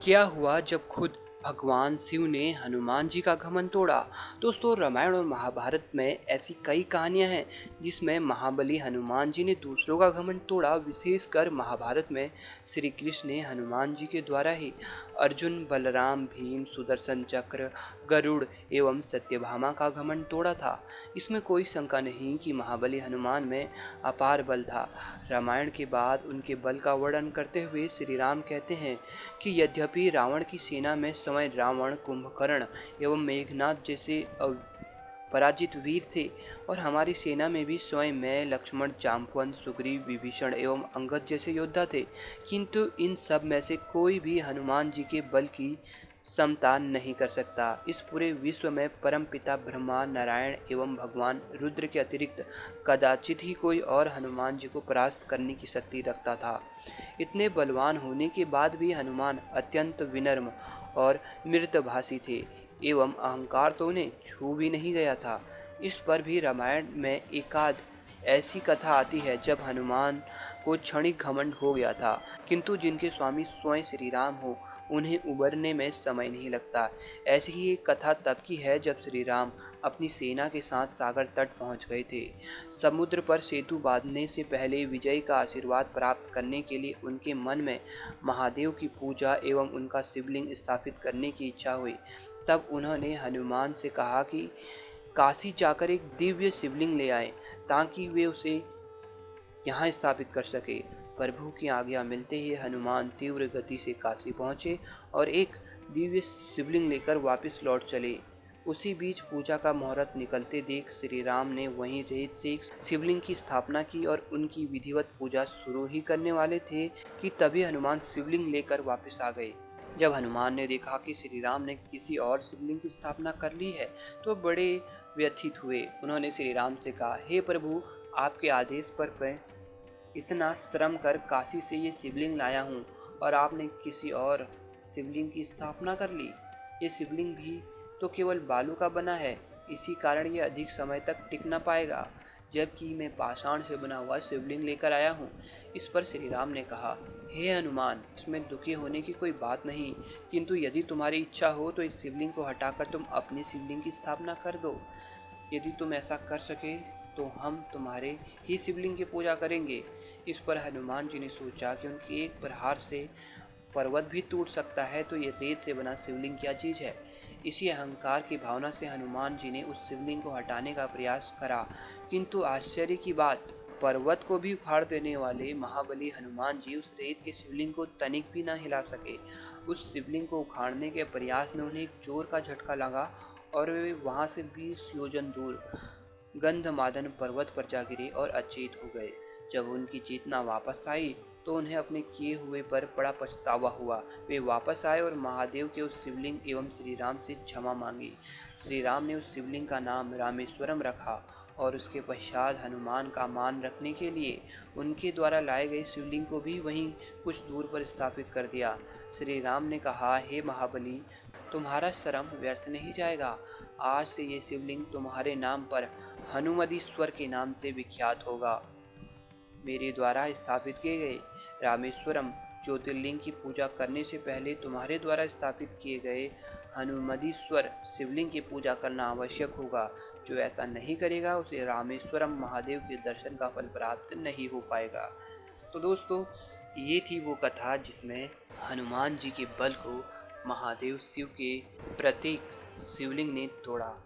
क्या हुआ जब खुद भगवान शिव ने हनुमान जी का घमंड तोड़ा। दोस्तों, रामायण और महाभारत में ऐसी कई कहानियां हैं जिसमें महाबली हनुमान जी ने दूसरों का घमंड तोड़ा। विशेषकर महाभारत में श्री कृष्ण ने हनुमान जी के द्वारा ही अर्जुन, बलराम, भीम, सुदर्शन चक्र, गरुड़ एवं सत्यभामा का घमंड तोड़ा था। इसमें कोई शंका नहीं कि महाबली हनुमान में अपार बल था। रामायण के बाद उनके बल का वर्णन करते हुए श्री राम कहते हैं कि यद्यपि रावण की सेना में स्वयं रावण, कुंभकर्ण एवं मेघनाद जैसे पराजित वीर थे, और हमारी सेना में भी स्वयं मैं, लक्ष्मण, जामवंत, सुग्रीव, विभीषण एवं अंगद जैसे योद्धा थे, किंतु इन सब में से कोई भी हनुमान जी के बल की समता नहीं कर सकता। इस पूरे विश्व में परम पिता ब्रह्मा, नारायण एवं भगवान रुद्र के अतिरिक्त कदाचित ही कोई और हनुमान जी को परास्त करने की शक्ति रखता था। इतने बलवान होने के बाद भी हनुमान अत्यंत विनम्र और मृदुभाषी थे एवं अहंकार तो उन्हें छू भी नहीं गया था। इस पर भी रामायण में एकाध ऐसी कथा आती है जब हनुमान को क्षणिक घमंड हो गया था, किंतु जिनके स्वामी स्वयं श्री राम हो उन्हें उबरने में समय नहीं लगता। ऐसी ही एक कथा तब की है जब श्री राम अपनी सेना के साथ सागर तट पहुंच गए थे। समुद्र पर सेतु बांधने से पहले विजय का आशीर्वाद प्राप्त करने के लिए उनके मन में महादेव की पूजा एवं उनका शिवलिंग स्थापित करने की इच्छा हुई। तब उन्होंने हनुमान से कहा कि काशी जाकर एक दिव्य शिवलिंग ले आए ताकि वे उसे यहाँ स्थापित कर सके। प्रभु की आज्ञा मिलते ही हनुमान तीव्र गति से काशी पहुंचे और एक दिव्य शिवलिंग लेकर वापस लौट चले। उसी बीच पूजा का मुहूर्त निकलते देख श्री राम ने वहीं रेत से एक शिवलिंग की स्थापना की और उनकी विधिवत पूजा शुरू ही करने वाले थे कि तभी हनुमान शिवलिंग लेकर वापस आ गए। जब हनुमान ने देखा कि श्री राम ने किसी और शिवलिंग की स्थापना कर ली है तो बड़े व्यथित हुए। उन्होंने श्री राम से कहा, हे प्रभु, आपके आदेश पर मैं इतना श्रम कर काशी से ये शिवलिंग लाया हूँ और आपने किसी और शिवलिंग की स्थापना कर ली। ये शिवलिंग भी तो केवल बालू का बना है, इसी कारण ये अधिक समय तक टिक न पाएगा, जबकि मैं पाषाण से बना हुआ शिवलिंग लेकर आया हूँ। इस पर श्री राम ने कहा, हे हनुमान, इसमें दुखी होने की कोई बात नहीं, किंतु यदि तुम्हारी इच्छा हो तो इस शिवलिंग को हटाकर तुम अपनी शिवलिंग की स्थापना कर दो। यदि तुम ऐसा कर सके तो हम तुम्हारे ही शिवलिंग की पूजा करेंगे। इस पर हनुमान जी ने सोचा कि उनके एक प्रहार से पर्वत भी टूट सकता है, तो ये रेत से बना शिवलिंग क्या चीज है। इसी अहंकार की भावना से हनुमान जी ने उस शिवलिंग को हटाने का प्रयास करा, किंतु आश्चर्य की बात, पर्वत को भी उखाड़ देने वाले महाबली हनुमान जी उस रेत के शिवलिंग को तनिक भी न हिला सके। उस शिवलिंग को उखाड़ने के प्रयास में उन्हें एक जोर का झटका लगा और वे वहां से 20 योजन दूर गंधमादन पर्वत पर जा गिरे और अचेत हो गए। जब उनकी चेतना वापस आई तो उन्हें अपने किए हुए पर बड़ा पछतावा हुआ। वे वापस आए और महादेव के उस शिवलिंग एवं श्री राम से क्षमा मांगी। श्री राम ने उस शिवलिंग का नाम रामेश्वरम रखा और उसके पश्चात हनुमान का मान रखने के लिए उनके द्वारा लाए गए शिवलिंग को भी वहीं कुछ दूर पर स्थापित कर दिया। श्री राम ने कहा, हे महाबली, तुम्हारा श्रम व्यर्थ नहीं जाएगा। आज से ये शिवलिंग तुम्हारे नाम पर हनुमदीश्वर के नाम से विख्यात होगा। मेरे द्वारा स्थापित किए गए रामेश्वरम ज्योतिर्लिंग की पूजा करने से पहले तुम्हारे द्वारा स्थापित किए गए हनुमदीश्वर शिवलिंग की पूजा करना आवश्यक होगा। जो ऐसा नहीं करेगा उसे रामेश्वरम महादेव के दर्शन का फल प्राप्त नहीं हो पाएगा। तो दोस्तों, ये थी वो कथा जिसमें हनुमान जी के बल को महादेव शिव के प्रतीक शिवलिंग ने तोड़ा।